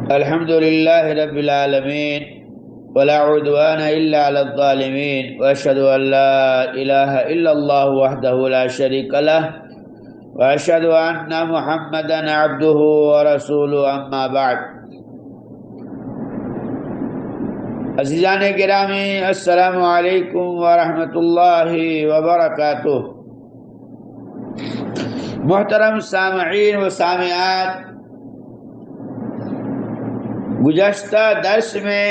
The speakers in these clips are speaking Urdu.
الحمد لله رب العالمين ولا عدوان إلا على الظالمين وأشهد أن لا إله إلا الله وحده لا شريك له وأشهد أن محمدا عبده ورسوله أما بعد. عزیزان گرامی، السلام علیکم ورحمۃ اللہ وبرکاتہ. محترم سامعین و سامعات، گزشتہ درس میں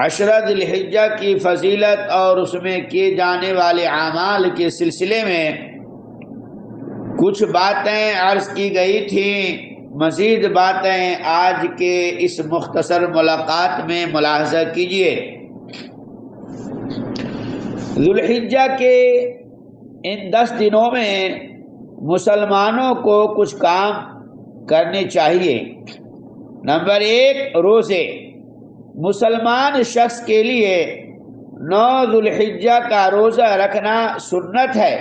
عشرہ ذی الحجہ کی فضیلت اور اس میں کیے جانے والے اعمال کے سلسلے میں کچھ باتیں عرض کی گئی تھیں. مزید باتیں آج کے اس مختصر ملاقات میں ملاحظہ کیجیے. ذی الحجہ کے ان 10 دنوں میں مسلمانوں کو کچھ کام کرنے چاہیے. نمبر 1، روزے. مسلمان شخص کے لیے 9 ذی الحجہ کا روزہ رکھنا سنت ہے،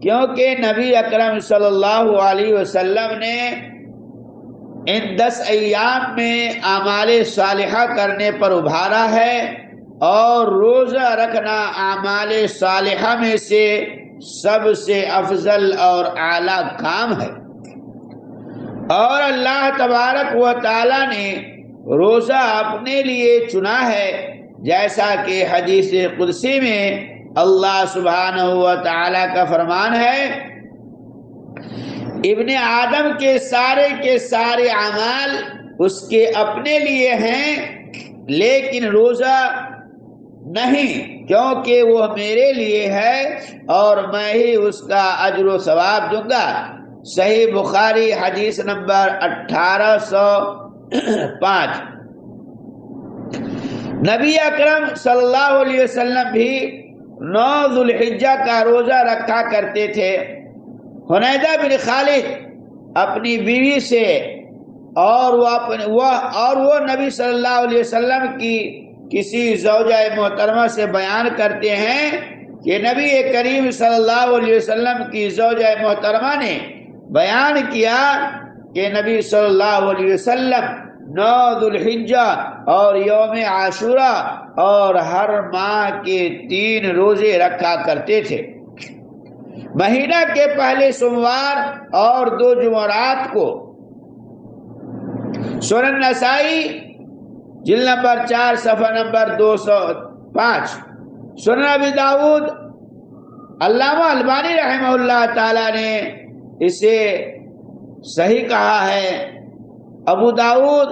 کیونکہ نبی اکرم صلی اللہ علیہ وسلم نے ان 10 ایام میں اعمال صالحہ کرنے پر ابھارا ہے، اور روزہ رکھنا اعمال صالحہ میں سے سب سے افضل اور اعلیٰ کام ہے. اور اللہ تبارک و تعالی نے روزہ اپنے لیے چنا ہے، جیسا کہ حدیث قدسی میں اللہ سبحانہ و تعالی کا فرمان ہے، ابن آدم کے سارے اعمال اس کے اپنے لیے ہیں، لیکن روزہ نہیں، کیونکہ وہ میرے لیے ہے اور میں ہی اس کا اجر و ثواب دوں گا. صحیح بخاری حدیث نمبر 1805. نبی اکرم صلی اللہ علیہ وسلم بھی 9 ذی الحجہ کا روزہ رکھا کرتے تھے. حنیدہ بن خالد اپنی بیوی سے اور وہ نبی صلی اللہ علیہ وسلم کی کسی زوجہ محترمہ سے بیان کرتے ہیں کہ نبی کریم صلی اللہ علیہ وسلم کی زوجہ محترمہ نے بیان کیا کہ نبی صلی اللہ علیہ وسلم 9 ذی الحجہ اور یوم عاشورہ اور ہر ماہ کے 3 روزے رکھا کرتے تھے. مہینہ کے پہلے سوموار اور 2 جمعرات کو. سنن نسائی جلد نمبر 4 صفحہ نمبر 205. سنن ابی داؤد، علامہ البانی رحمہ اللہ تعالی نے اسے صحیح کہا ہے. ابو داؤد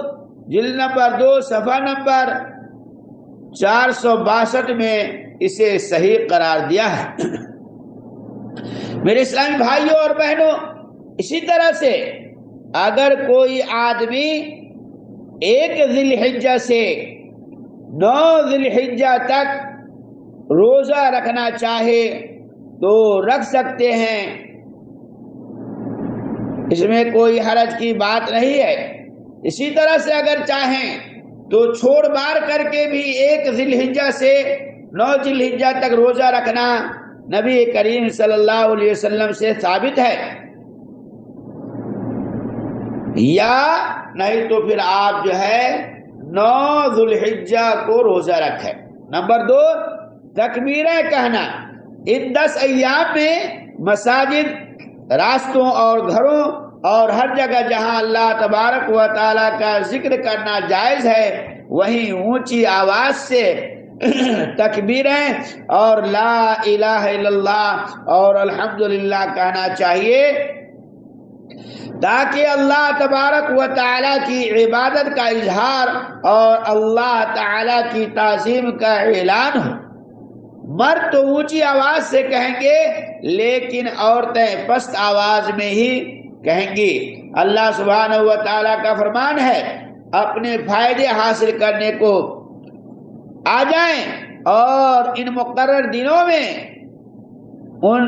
جلد نمبر 2 صفحہ نمبر 462 میں اسے صحیح قرار دیا ہے. میرے اسلامی بھائیوں اور بہنوں، اسی طرح سے اگر کوئی آدمی 1 ذی الحجہ سے 9 ذی الحجہ تک روزہ رکھنا چاہے تو رکھ سکتے ہیں، اس میں کوئی حرج کی بات نہیں ہے. اسی طرح سے اگر چاہیں تو چھوڑ بار کر کے بھی 1 ذی الحجہ سے 9 ذی الحجہ تک روزہ رکھنا نبی کریم صلی اللہ علیہ وسلم سے ثابت ہے. یا نہیں تو پھر آپ 9 ذی الحجہ کو روزہ رکھیں. نمبر 2، تکبیریں کہنا. ان 10 ایام میں مساجد، راستوں اور گھروں اور ہر جگہ جہاں اللہ تبارک و تعالی کا ذکر کرنا جائز ہے، وہیں اونچی آواز سے تکبیریں اور لا الہ الا اللہ اور الحمدللہ کہنا چاہیے، تاکہ اللہ تبارک و تعالی کی عبادت کا اظہار اور اللہ تعالی کی تعظیم کا اعلان ہو. مرد تو اونچی آواز سے کہیں گے، لیکن عورتیں پست آواز میں ہی کہیں گی. اللہ سبحانہ و تعالی کا فرمان ہے، اپنے فائدے حاصل کرنے کو آ جائیں اور ان مقرر دنوں میں ان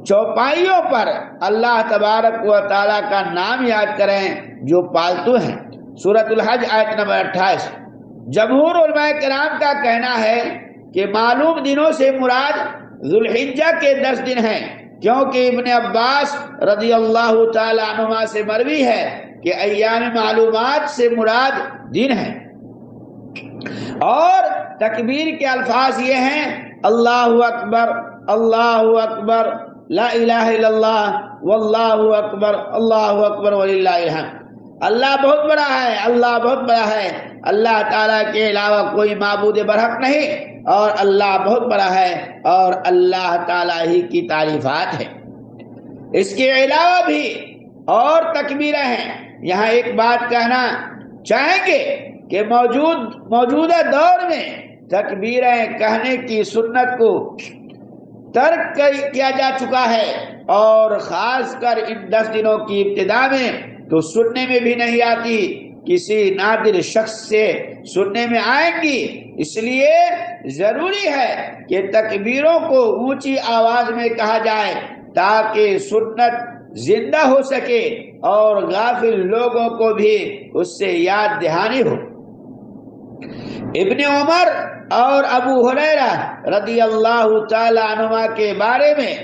چوپائیوں پر اللہ تبارک و تعالی کا نام یاد کریں جو پالتو ہیں. سورۃ الحج آیت نمبر 28. جمہور علماء کرام کا کہنا ہے کہ معلوم دنوں سے مراد ذوالحجہ کے 10 دن ہیں، کیونکہ ابن عباس رضی اللہ تعالی عنہما سے مروی ہے کہ ایام معلومات سے مراد دن ہے، اور تکبیر کے الفاظ یہ ہیں: اللہ اکبر، اللہ اکبر، لا الہ الا اللہ، واللہ اکبر، اللہ اکبر وللہ الحمد۔ اللہ بہت بڑا ہے، اللہ بہت بڑا ہے، اللہ تعالیٰ کے علاوہ کوئی معبود برحق نہیں، اور اللہ بہت بڑا ہے، اور اللہ تعالیٰ ہی کی تعریفات ہے۔ اس کے علاوہ بھی اور تکبیریں ہیں۔ یہاں ایک بات کہنا چاہیں گے کہ موجودہ دور میں تکبیریں کہنے کی سنت کو ترک کیا جا چکا ہے، اور خاص کر ان 10 دنوں کی ابتدا میں تو سننے میں بھی نہیں آتی، کسی نادر شخص سے سننے میں آئیں گی۔ اس لیے ضروری ہے کہ تکبیروں کو اونچی آواز میں کہا جائے تاکہ سنت زندہ ہو سکے اور غافل لوگوں کو بھی اس سے یاد دہانی ہو۔ ابن عمر اور ابو ہریرہ رضی اللہ تعالی عنہما کے بارے میں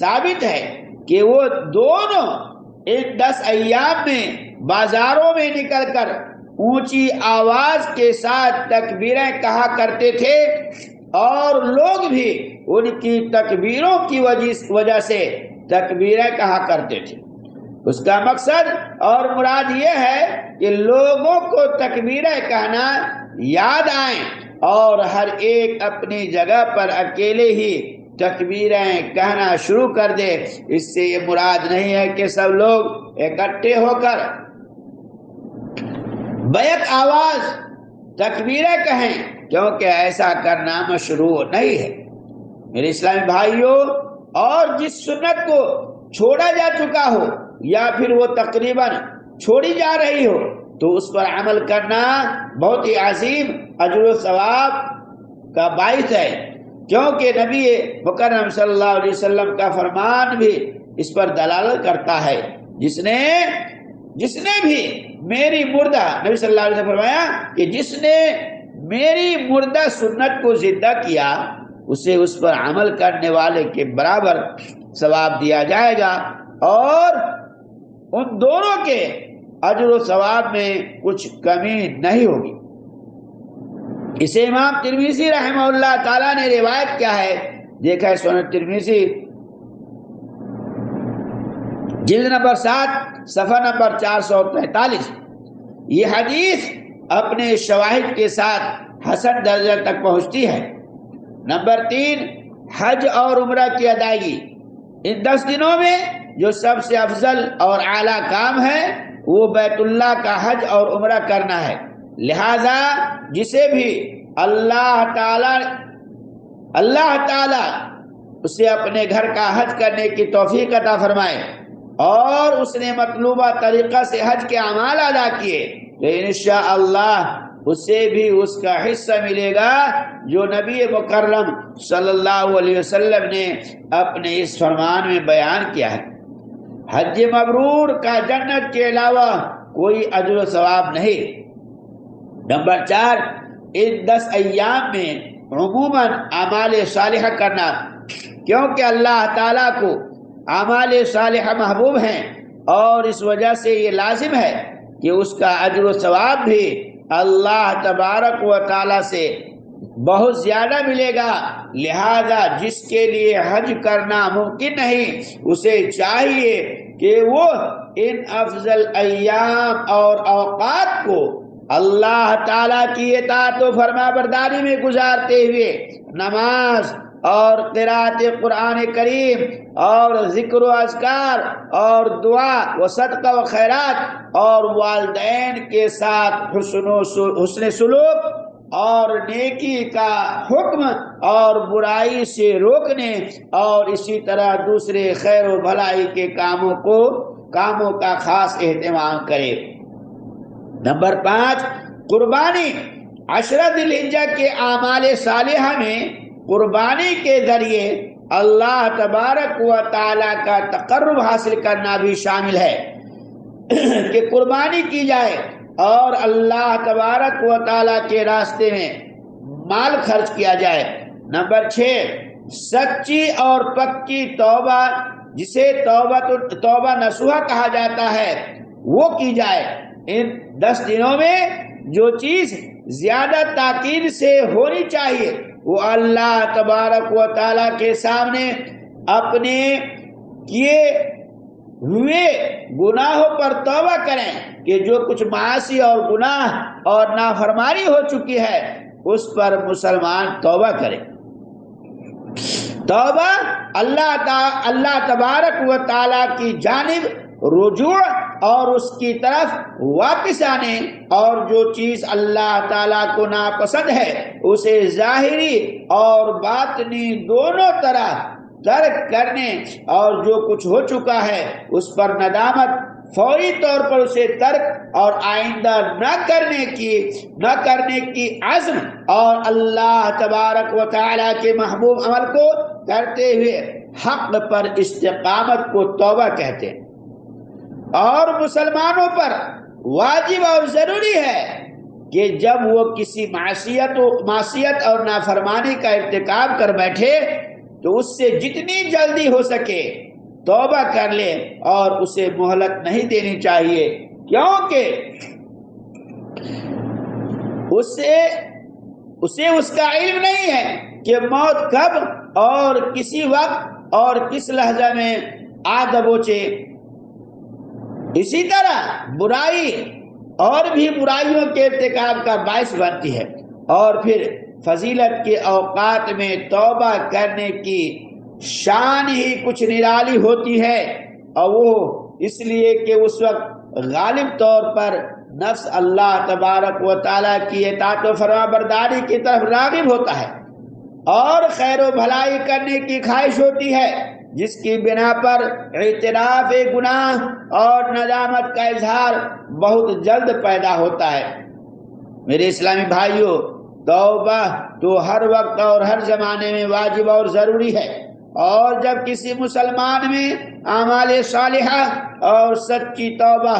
ثابت ہے کہ وہ دونوں ان 10 ایام میں بازاروں میں نکل کر اونچی آواز کے ساتھ تکبیریں کہا کرتے تھے، اور لوگ بھی ان کی تکبیروں کی وجہ سے تکبیریں کہا کرتے تھے۔ اس کا مقصد اور مراد یہ ہے کہ لوگوں کو تکبیریں کہنا یاد آئیں، اور ہر ایک اپنی جگہ پر اکیلے ہی تکبیریں کہنا شروع کر دے۔ اس سے یہ مراد نہیں ہے کہ سب لوگ اکٹھے ہو کر بیک آواز تکبیریں کہیں، کیونکہ ایسا کرنا مشروع نہیں ہے۔ میرے اسلامی بھائیوں، اور جس سنت کو چھوڑا جا چکا ہو یا پھر وہ تقریباً چھوڑی جا رہی ہو تو اس پر عمل کرنا بہت ہی عظیم اجر و ثواب کا باعث ہے، کیونکہ نبی مکرم صلی اللہ علیہ وسلم کا فرمان بھی اس پر دلالت کرتا ہے: جس نے بھی میری مردہ، نبی صلی اللہ علیہ وسلم نے فرمایا کہ جس نے میری مردہ سنت کو زندہ کیا اسے اس پر عمل کرنے والے کے برابر ثواب دیا جائے گا، اور ان دونوں کے اجر و ثواب میں کچھ کمی نہیں ہوگی۔ اسے امام ترمذی رحمہ اللہ تعالیٰ نے روایت کیا ہے، دیکھا ہے سنن ترمذی جلد نمبر 7 صفحہ نمبر 443۔ یہ حدیث اپنے شواہد کے ساتھ حسن درجہ تک پہنچتی ہے۔ نمبر 3، حج اور عمرہ کی ادائیگی۔ ان 10 دنوں میں جو سب سے افضل اور اعلیٰ کام ہے وہ بیت اللہ کا حج اور عمرہ کرنا ہے، لہذا جسے بھی اللہ تعالی اسے اپنے گھر کا حج کرنے کی توفیق عطا فرمائے اور اس نے مطلوبہ طریقہ سے حج کے اعمال ادا کیے تو انشاءاللہ اسے بھی اس کا حصہ ملے گا جو نبی مکرم صلی اللہ علیہ وسلم نے اپنے اس فرمان میں بیان کیا ہے۔ حج مبرور کا جنت کے علاوہ کوئی اجر و ثواب نہیں۔ نمبر 4، ان 10 ایام میں عموماً اعمال صالحہ کرنا، کیونکہ اللہ تعالیٰ کو اعمال صالحہ محبوب ہیں، اور اس وجہ سے یہ لازم ہے کہ اس کا اجر و ثواب بھی اللہ تبارک و تعالیٰ سے بہت زیادہ ملے گا۔ لہذا جس کے لیے حج کرنا ممکن نہیں اسے چاہیے کہ وہ ان افضل ایام اور اوقات کو اللہ تعالیٰ کی اطاعت و فرما برداری میں گزارتے ہوئے نماز اور قرأت قرآن کریم اور ذکر و اذکار اور دعا و صدقہ و خیرات اور والدین کے ساتھ حسن سلوک اور نیکی کا حکم اور برائی سے روکنے اور اسی طرح دوسرے خیر و بھلائی کے کاموں کا خاص اہتمام کرے۔ نمبر 5، قربانی۔ 10 ذی الحجہ کے اعمال صالحہ میں قربانی کے ذریعے اللہ تبارک و تعالیٰ کا تقرب حاصل کرنا بھی شامل ہے کہ قربانی کی جائے اور اللہ تبارک و تعالیٰ کے راستے میں مال خرچ کیا جائے۔ نمبر 6، سچی اور پکی توبہ جسے توبہ نصوحہ کہا جاتا ہے وہ کی جائے۔ ان 10 دنوں میں جو چیز زیادہ تاکید سے ہونی چاہیے وہ اللہ تبارک و تعالیٰ کے سامنے اپنے کیے ہوئے گناہوں پر توبہ کریں کہ جو کچھ معاصی اور گناہ اور نافرمانی ہو چکی ہے اس پر مسلمان توبہ کرے۔ توبہ اللہ تبارک و تعالیٰ کی جانب رجوع اور اس کی طرف واپس آنے، اور جو چیز اللہ تعالیٰ کو ناپسند ہے اسے ظاہری اور باطنی دونوں طرح ترک کرنے، اور جو کچھ ہو چکا ہے اس پر ندامت، فوری طور پر اسے ترک اور آئندہ نہ کرنے کی عزم، اور اللہ تبارک و تعالیٰ کے محبوب عمل کو کرتے ہوئے حق پر استقامت کو توبہ کہتے ہیں۔ اور مسلمانوں پر واجب اور ضروری ہے کہ جب وہ کسی معصیت اور نافرمانی کا ارتکاب کر بیٹھے تو اس سے جتنی جلدی ہو سکے توبہ کر لے، اور اسے مہلت نہیں دینی چاہیے، کیونکہ اسے اس کا علم نہیں ہے کہ موت کب اور کسی وقت اور کس لحظہ میں آ دبوچے۔ اسی طرح برائی اور بھی برائیوں کے ارتکاب کا باعث بنتی ہے، اور پھر فضیلت کے اوقات میں توبہ کرنے کی شان ہی کچھ نرالی ہوتی ہے، اور وہ اس لیے کہ اس وقت غالب طور پر نفس اللہ تبارک و تعالیٰ کی اطاعت و فرما برداری کی طرف راغب ہوتا ہے اور خیر و بھلائی کرنے کی خواہش ہوتی ہے، جس کی بنا پر اعتراف گناہ اور ندامت کا اظہار بہت جلد پیدا ہوتا ہے۔ میرے اسلامی بھائیوں، توبہ تو ہر وقت اور ہر زمانے میں واجب اور ضروری ہے، اور جب کسی مسلمان میں اعمال صالحہ اور سچی توبہ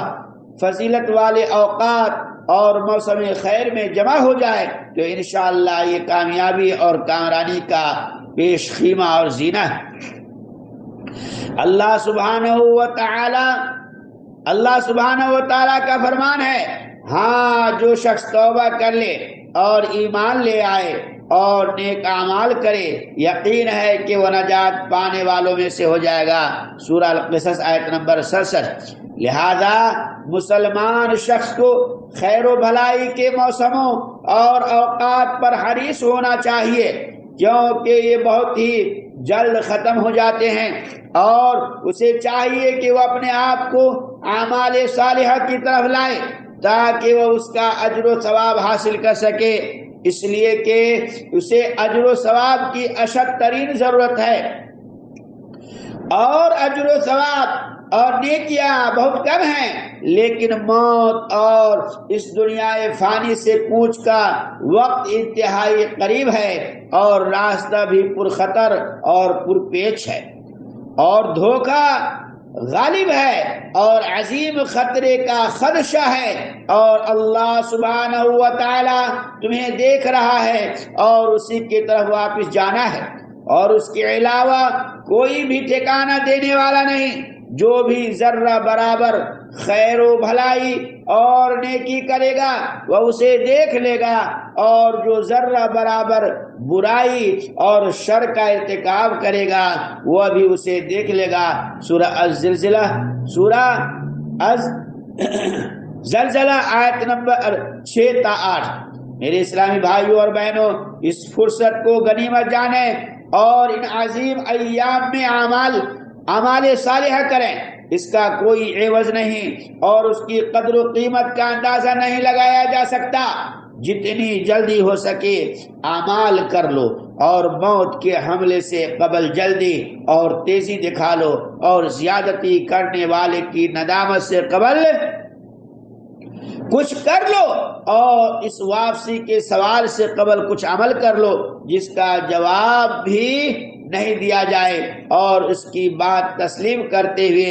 فضیلت والے اوقات اور موسم خیر میں جمع ہو جائے تو انشاءاللہ یہ کامیابی اور کامرانی کا پیش خیمہ اور زینہ ہے۔ اللہ سبحانہ و تعالی کا فرمان ہے، ہاں جو شخص توبہ کر لے اور ایمان لے آئے اور نیک اعمال کرے، یقین ہے کہ وہ نجات پانے والوں میں سے ہو جائے گا۔ سورہ القصص آیت نمبر 67۔ لہذا مسلمان شخص کو خیر و بھلائی کے موسموں اور اوقات پر حریص ہونا چاہیے، کیونکہ یہ بہت ہی جلد ختم ہو جاتے ہیں، اور اسے چاہیے کہ وہ اپنے آپ کو اعمال صالحہ کی طرف لائے تاکہ وہ اس کا اجر و ثواب حاصل کر سکے، اس لیے کہ اسے اجر و ثواب کی اشد ترین ضرورت ہے، اور اجر و ثواب اور نیکیاں بہت کم ہیں، لیکن موت اور اس دنیا فانی سے کوچ کا وقت انتہائی قریب ہے، اور راستہ بھی پرخطر اور پرپیچ ہے، اور دھوکہ غالب ہے، اور عظیم خطرے کا خدشہ ہے، اور اللہ سبحانہ و تعالی تمہیں دیکھ رہا ہے اور اسی کی طرف واپس جانا ہے، اور اس کے علاوہ کوئی بھی ٹھکانہ دینے والا نہیں۔ جو بھی ذرہ برابر خیر و بھلائی اور نیکی کرے گا وہ اسے دیکھ لے گا، اور جو ذرہ برابر برائی اور شر کا ارتکاب کرے گا وہ بھی اسے دیکھ لے گا۔ سورہ الزلزلہ زلزلہ آیت نمبر 6 تا 8۔ میرے اسلامی بھائیوں اور بہنوں، اس فرصت کو غنیمت جانیں اور ان عظیم ایام میں اعمال صالحہ کریں، اس کا کوئی عوض نہیں اور اس کی قدر و قیمت کا اندازہ نہیں لگایا جا سکتا۔ جتنی جلدی ہو سکے اعمال کر لو، اور موت کے حملے سے قبل جلدی اور تیزی دکھا لو، اور زیادتی کرنے والے کی ندامت سے قبل کچھ کر لو، اور اس واپسی کے سوال سے قبل کچھ عمل کر لو جس کا جواب بھی نہیں دیا جائے، اور اس کی بات تسلیم کرتے ہوئے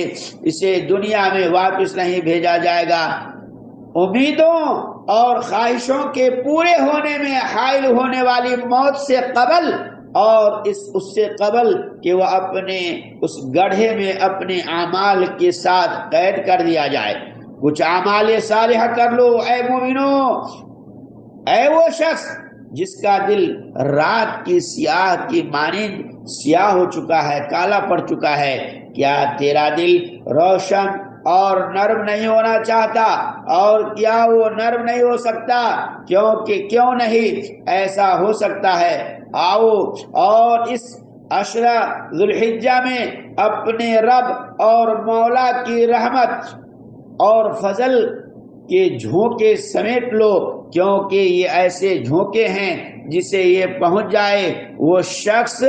اسے دنیا میں واپس نہیں بھیجا جائے گا۔ امیدوں اور خواہشوں کے پورے ہونے میں حائل ہونے والی موت سے قبل اور اس سے قبل کہ وہ اپنے اس گڑھے میں اپنے اعمال کے ساتھ قید کر دیا جائے۔ کچھ اعمال صالحہ کر لو اے مومنو، اے وہ شخص جس کا دل رات کی سیاہ کی مانند سیاہ ہو چکا ہے، کالا پڑ چکا ہے، کیا تیرا دل روشن اور نرم نہیں ہونا چاہتا؟ اور کیا وہ نرم نہیں ہو سکتا؟ کیوں نہیں ایسا ہو سکتا ہے؟ آؤ اور اس عشرہ ذو الحجہ میں اپنے رب اور مولا کی رحمت اور فضل کے جھونکے سمیٹ لو، کیونکہ یہ ایسے جھونکے ہیں جسے یہ پہنچ جائے وہ شخص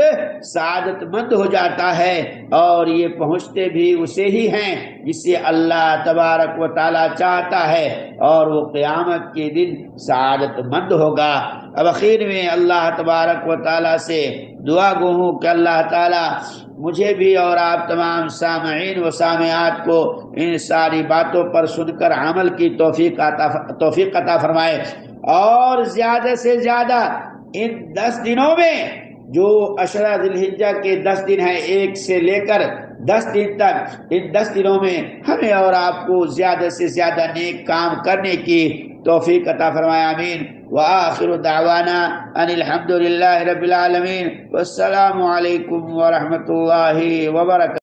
سعادت مند ہو جاتا ہے، اور یہ پہنچتے بھی اسے ہی ہیں جسے اللہ تبارک و تعالی چاہتا ہے، اور وہ قیامت کے دن سعادت مند ہوگا۔ اب اخیر میں اللہ تبارک و تعالی سے دعا گو ہوں کہ اللہ تعالی مجھے بھی اور آپ تمام سامعین و سامعات کو ان ساری باتوں پر سن کر عمل کی توفیق عطا فرمائے، اور زیادہ سے زیادہ ان 10 دنوں میں جو عشرہ ذی الحجہ کے 10 دن ہیں، 1 سے لے کر 10 دن تک، ان 10 دنوں میں ہمیں اور آپ کو زیادہ سے زیادہ نیک کام کرنے کی توفیق عطا فرمائے، آمین۔ وآخر دعوانا ان الحمد للہ رب العالمین، والسلام علیکم ورحمۃ اللہ وبرکاتہ۔